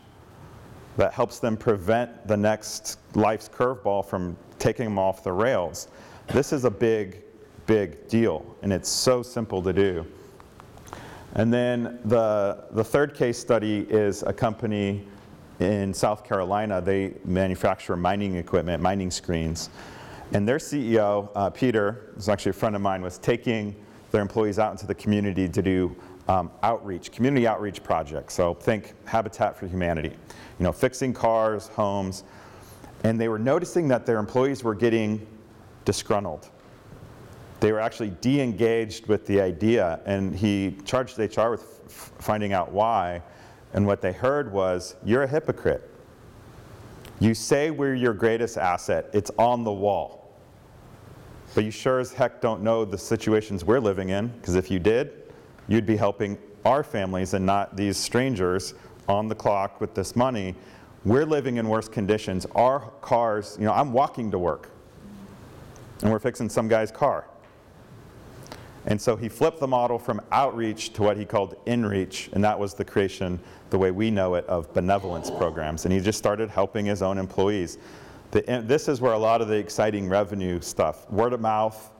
That helps them prevent the next life's curveball from taking them off the rails. This is a big, big deal, and it's so simple to do. And then the third case study is a company in South Carolina. They manufacture mining equipment, mining screens. And their CEO, Peter, who's actually a friend of mine, was taking their employees out into the community to do community outreach projects. So think Habitat for Humanity, fixing cars, homes. And they were noticing that their employees were getting disgruntled. They were actually de-engaged with the idea, and he charged HR with finding out why. And what they heard was, you're a hypocrite. You say we're your greatest asset. It's on the wall. But you sure as heck don't know the situations we're living in, because if you did, you'd be helping our families and not these strangers on the clock with this money. We're living in worse conditions. Our cars, I'm walking to work, and we're fixing some guy's car. And so he flipped the model from outreach to what he called inreach, and that was the creation, the way we know it, of benevolence programs. And he just started helping his own employees. This is where a lot of the exciting revenue stuff, word of mouth,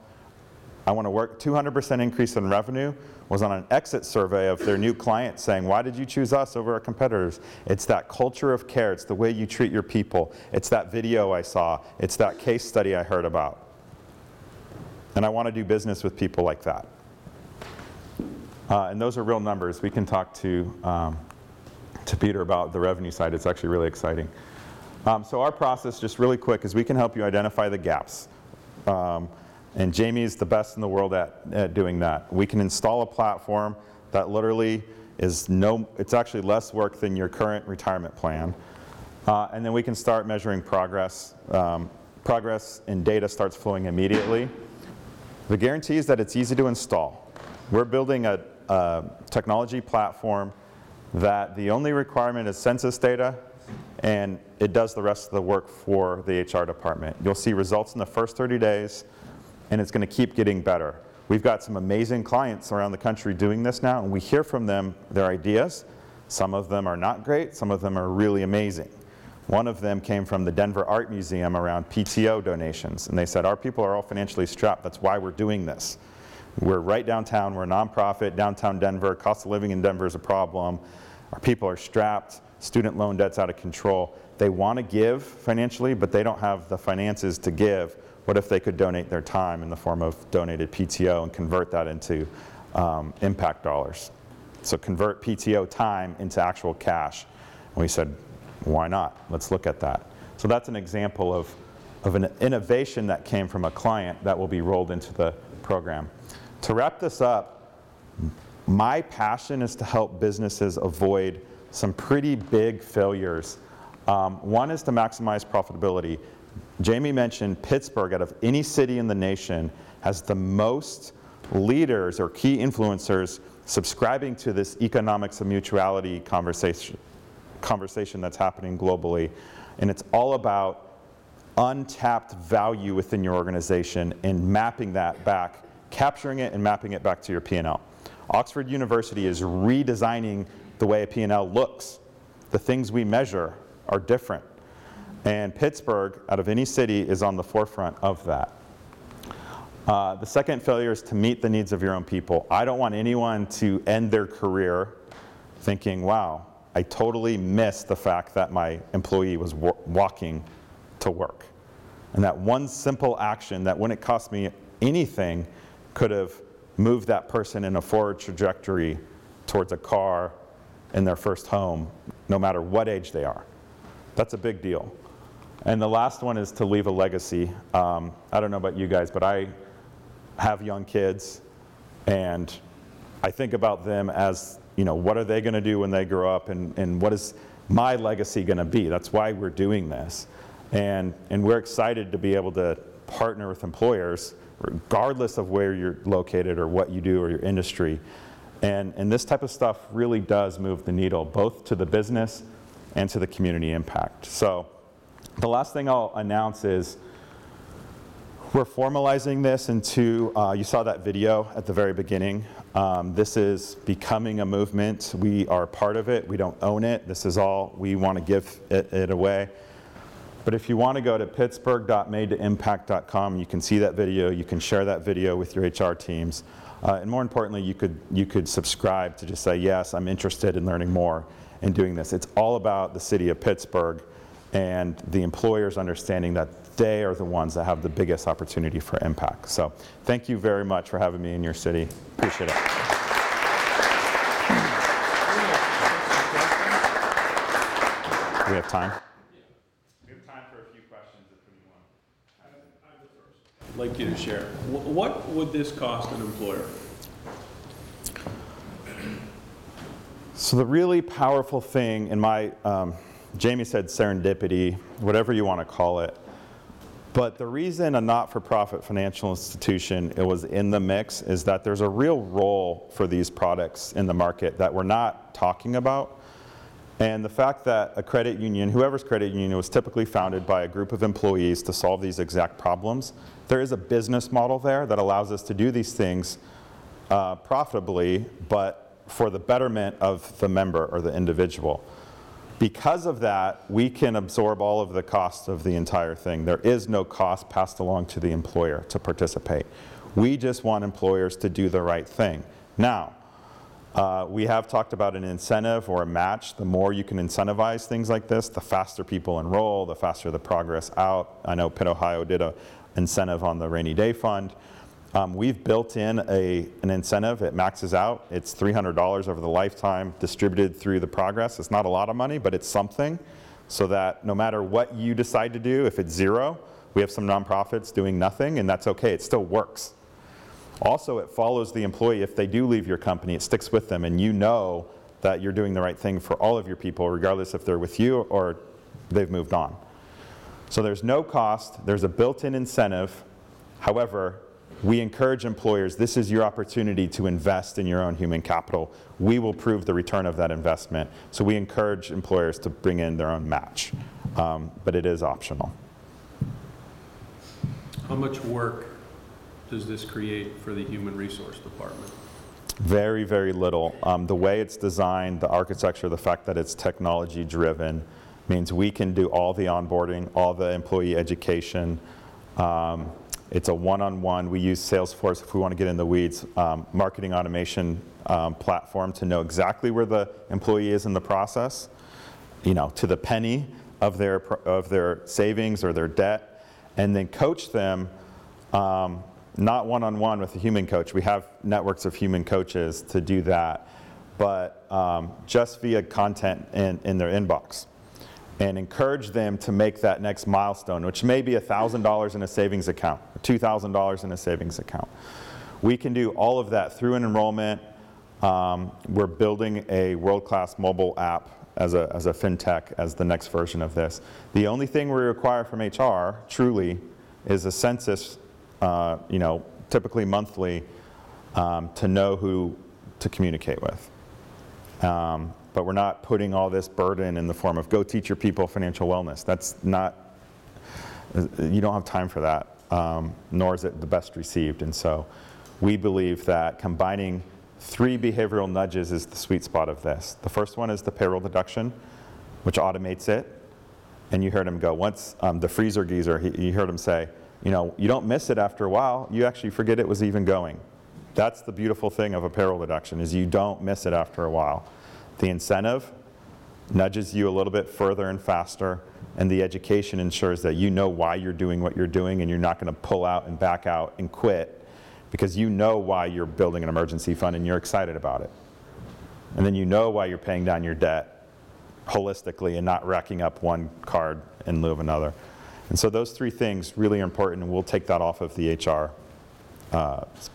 I want to work. 200% increase in revenue was on an exit survey of their new clients saying, why did you choose us over our competitors? It's that culture of care. It's the way you treat your people. It's that video I saw. It's that case study I heard about. And I want to do business with people like that. And those are real numbers. We can talk to Peter about the revenue side. It's actually really exciting. So our process, just really quick, is we can help you identify the gaps. And Jaime is the best in the world at doing that. We can install a platform that literally is it's actually less work than your current retirement plan. And then we can start measuring progress. Progress and data starts flowing immediately. The guarantee is that it's easy to install. We're building a technology platform that the only requirement is census data, and it does the rest of the work for the HR department. You'll see results in the first 30 days, and it's going to keep getting better. We've got some amazing clients around the country doing this now, and we hear from them their ideas. Some of them are not great, some of them are really amazing. One of them came from the Denver Art Museum around PTO donations, and they said, our people are all financially strapped, that's why we're doing this. We're right downtown, we're a nonprofit, downtown Denver, cost of living in Denver is a problem. Our people are strapped, student loan debt's out of control. They want to give financially, but they don't have the finances to give. What if they could donate their time in the form of donated PTO and convert that into impact dollars? So convert PTO time into actual cash. And we said, why not? Let's look at that. So that's an example of an innovation that came from a client that will be rolled into the program. To wrap this up, my passion is to help businesses avoid some pretty big failures. One is to maximize profitability. Jaime mentioned Pittsburgh, out of any city in the nation, has the most leaders or key influencers subscribing to this economics of mutuality conversation that's happening globally. And it's all about untapped value within your organization and mapping that back, capturing it and mapping it back to your P&L. Oxford University is redesigning the way a P&L looks. The things we measure are different. And Pittsburgh, out of any city, is on the forefront of that. The second failure is to meet the needs of your own people. I don't want anyone to end their career thinking, wow, I totally missed the fact that my employee was walking to work. And that one simple action that wouldn't cost me anything could have moved that person in a forward trajectory towards a car in their first home, no matter what age they are. That's a big deal. And the last one is to leave a legacy. I don't know about you guys, but I have young kids, and I think about them as, you know, what are they going to do when they grow up, and what is my legacy going to be? That's why we're doing this. And we're excited to be able to partner with employers, regardless of where you're located or what you do or your industry. And this type of stuff really does move the needle, both to the business and to the community impact. So the last thing I'll announce is we're formalizing this into, you saw that video at the very beginning. This is becoming a movement. We are part of it. We don't own it. This is all, we want to give it away. But if you want to go to pittsburgh.madetoimpact.com, you can see that video. You can share that video with your HR teams. And more importantly, you could subscribe to just say, yes, I'm interested in learning more and doing this. It's all about the city of Pittsburgh and the employers understanding that they are the ones that have the biggest opportunity for impact. So thank you very much for having me in your city. Appreciate it. We have time? We have time for a few questions if anyone. I'd like you to share. What would this cost an employer? So the really powerful thing in my, Jaime said serendipity, whatever you want to call it. But the reason a not-for-profit financial institution it was in the mix is that there's a real role for these products in the market that we're not talking about. And the fact that a credit union, whoever's credit union, was typically founded by a group of employees to solve these exact problems, there is a business model there that allows us to do these things profitably, but for the betterment of the member or the individual. Because of that, we can absorb all of the costs of the entire thing. There is no cost passed along to the employer to participate. We just want employers to do the right thing. Now, we have talked about an incentive or a match. The more you can incentivize things like this, the faster people enroll, the faster the progress out. I know Pitt, Ohio did an incentive on the rainy day fund. We've built in an incentive. It maxes out. It's $300 over the lifetime distributed through the progress. It's not a lot of money, but it's something, so that no matter what you decide to do, if it's zero, we have some nonprofits doing nothing, and that's okay. It still works. Also, it follows the employee. If they do leave your company, it sticks with them, and you know that you're doing the right thing for all of your people, regardless if they're with you or they've moved on. So there's no cost. There's a built-in incentive. However, we encourage employers, this is your opportunity to invest in your own human capital. We will prove the return of that investment. So we encourage employers to bring in their own match, but it is optional. How much work does this create for the Human Resource Department? Very, very little. The way it's designed, the architecture, the fact that it's technology driven means we can do all the onboarding, all the employee education. It's a one-on-one. We use Salesforce if we want to get in the weeds, marketing automation platform to know exactly where the employee is in the process, to the penny of their savings or their debt, and then coach them, not one-on-one with a human coach. We have networks of human coaches to do that, but just via content in their inbox. And encourage them to make that next milestone, which may be $1,000 in a savings account, or $2,000 in a savings account. We can do all of that through an enrollment. We're building a world-class mobile app as a fintech as the next version of this. The only thing we require from HR, truly, is a census, typically monthly, to know who to communicate with. But we're not putting all this burden in the form of go teach your people financial wellness. That's not, you don't have time for that, nor is it the best received. And so we believe that combining 3 behavioral nudges is the sweet spot of this. The first one is the payroll deduction, which automates it. And you heard him go, once the freezer geezer, you heard him say, you don't miss it after a while, you actually forget it was even going. That's the beautiful thing of a payroll deduction, is you don't miss it after a while. The incentive nudges you a little bit further and faster, and the education ensures that you know why you're doing what you're doing, and you're not going to pull out and back out and quit, because you know why you're building an emergency fund and you're excited about it. And then you know why you're paying down your debt holistically and not racking up one card in lieu of another. And so those 3 things really are important, and we'll take that off of the HR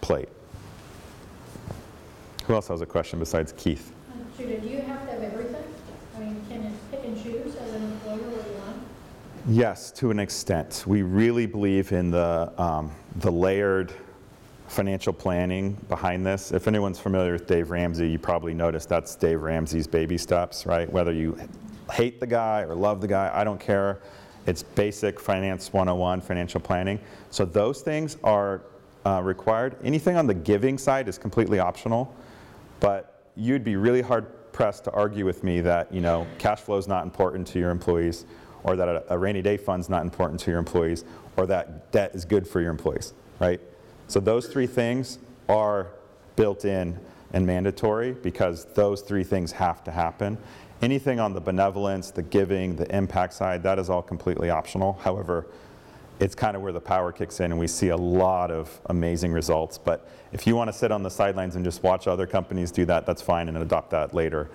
plate. Who else has a question besides Keith? Judah, do you have to have everything? I mean, can you pick and choose as an employer what you want? Yes, to an extent. We really believe in the layered financial planning behind this. If anyone's familiar with Dave Ramsey, you probably noticed that's Dave Ramsey's baby steps, right? Whether you hate the guy or love the guy, I don't care. It's basic finance 101, financial planning. So those things are required. Anything on the giving side is completely optional, but you'd be really hard pressed to argue with me that cash flow is not important to your employees, or that a rainy day fund's not important to your employees, or that debt is good for your employees, right? So those 3 things are built in and mandatory, because those 3 things have to happen. Anything on the benevolence, the giving, the impact side, that is all completely optional. However, it's kind of where the power kicks in, and we see a lot of amazing results. But if you want to sit on the sidelines and just watch other companies do that, that's fine, and adopt that later.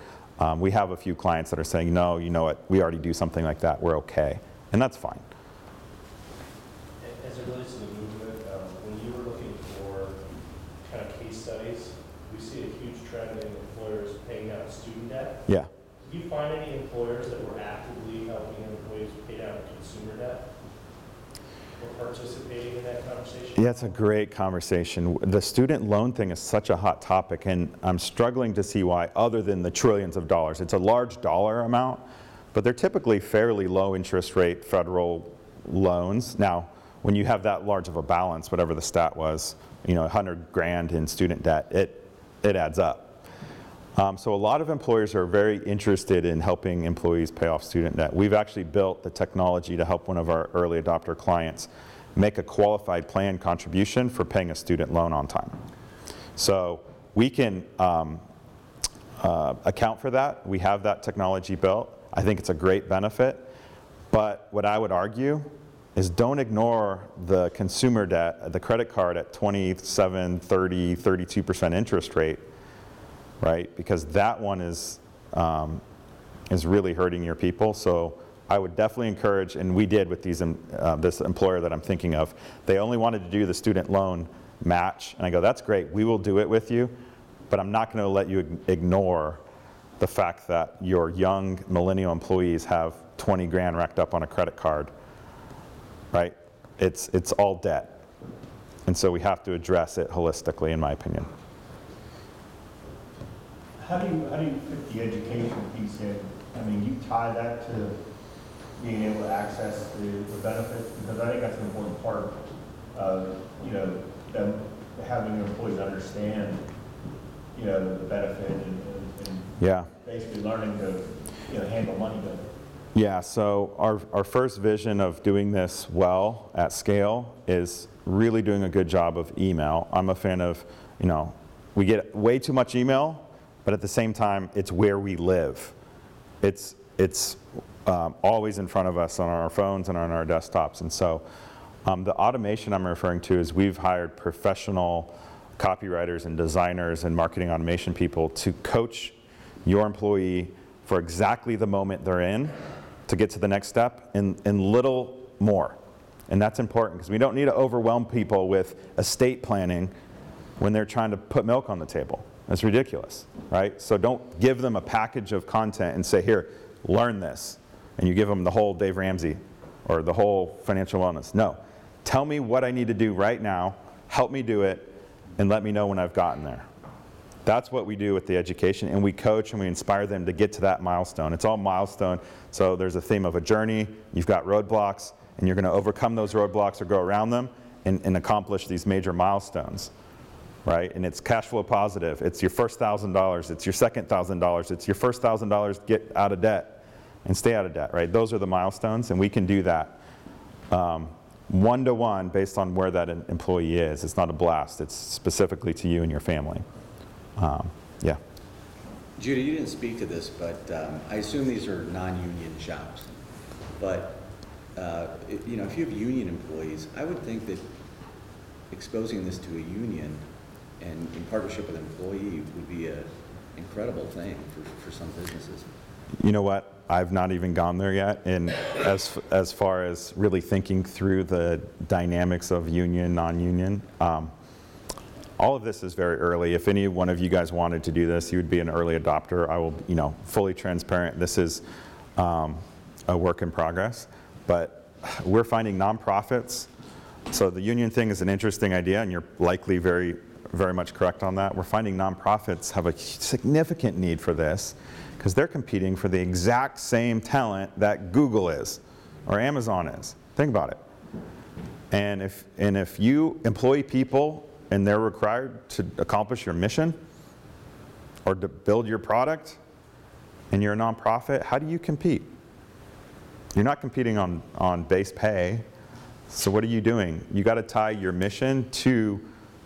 We have a few clients that are saying, no, you know what, we already do something like that, we're okay. And that's fine. As it relates to the movement, when you were looking for kind of case studies, we see a huge trend in employers paying down student debt. Yeah. Did you find any employers that were actively helping employees pay down consumer debt? Participating in that conversation? Yeah, it's a great conversation. The student loan thing is such a hot topic, and I'm struggling to see why, other than the trillions of dollars. It's a large dollar amount, but they're typically fairly low interest rate federal loans. Now, when you have that large of a balance, whatever the stat was, $100,000 in student debt, it adds up. So a lot of employers are very interested in helping employees pay off student debt. We've actually built the technology to help one of our early adopter clients make a qualified plan contribution for paying a student loan on time. So we can account for that. We have that technology built. I think it's a great benefit. But what I would argue is don't ignore the consumer debt, the credit card at 27, 30, 32% interest rate, right? Because that one is really hurting your people. So I would definitely encourage, and we did with these, this employer that I'm thinking of, they only wanted to do the student loan match. And I go, that's great, we will do it with you, but I'm not going to let you ignore the fact that your young millennial employees have 20 grand racked up on a credit card, right? It's all debt. And so we have to address it holistically, in my opinion. How do you fit the education piece in? I mean, you tie that to being able to access the benefits, because I think that's an important part of, them having their employees understand, the benefit and yeah, basically learning to, handle money better. Yeah, so our first vision of doing this well at scale is really doing a good job of email. I'm a fan of, we get way too much email, but at the same time, it's where we live. It's always in front of us on our phones and on our desktops. And so the automation I'm referring to is we've hired professional copywriters and designers and marketing automation people to coach your employee for exactly the moment they're in to get to the next step and little more. And that's important because we don't need to overwhelm people with estate planning when they're trying to put milk on the table. That's ridiculous, right? So don't give them a package of content and say, here, learn this. And you give them the whole Dave Ramsey or the whole financial wellness. No, tell me what I need to do right now, help me do it, and let me know when I've gotten there. That's what we do with the education, and we coach and we inspire them to get to that milestone. It's all milestone, so there's a theme of a journey, you've got roadblocks, and you're going to overcome those roadblocks or go around them and accomplish these major milestones, right? And it's cash flow positive. It's your first $1,000, it's your second $1,000, it's your first $1,000 get out of debt and stay out of debt, right? Those are the milestones, and we can do that one-to-one based on where that employee is. It's not a blast, it's specifically to you and your family. Yeah. Judy, you didn't speak to this, but I assume these are non-union shops. But if you have union employees, I would think that exposing this to a union and in partnership with an employee would be an incredible thing for some businesses. You know what? I've not even gone there yet. And as far as really thinking through the dynamics of union, non-union, all of this is very early. If any one of you guys wanted to do this, you would be an early adopter. I will, fully transparent. This is a work in progress, but we're finding nonprofits. So the union thing is an interesting idea, and you're likely very, very much correct on that. We're finding nonprofits have a significant need for this because they're competing for the exact same talent that Google is or Amazon is. Think about it. And if you employ people and they're required to accomplish your mission or to build your product and you're a nonprofit, how do you compete? You're not competing on base pay. So what are you doing? You got to tie your mission to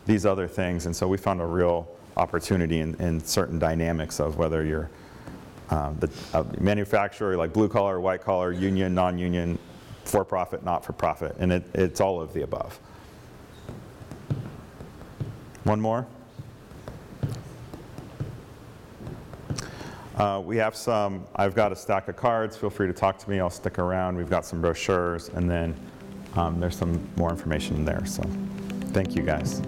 these other things. And so we found a real opportunity in certain dynamics of whether you're the manufacturer, like blue collar, white collar, union, non-union, for-profit, not-for-profit. And it's all of the above. One more. We have I've got a stack of cards. Feel free to talk to me. I'll stick around. We've got some brochures, and then there's some more information there. So thank you, guys.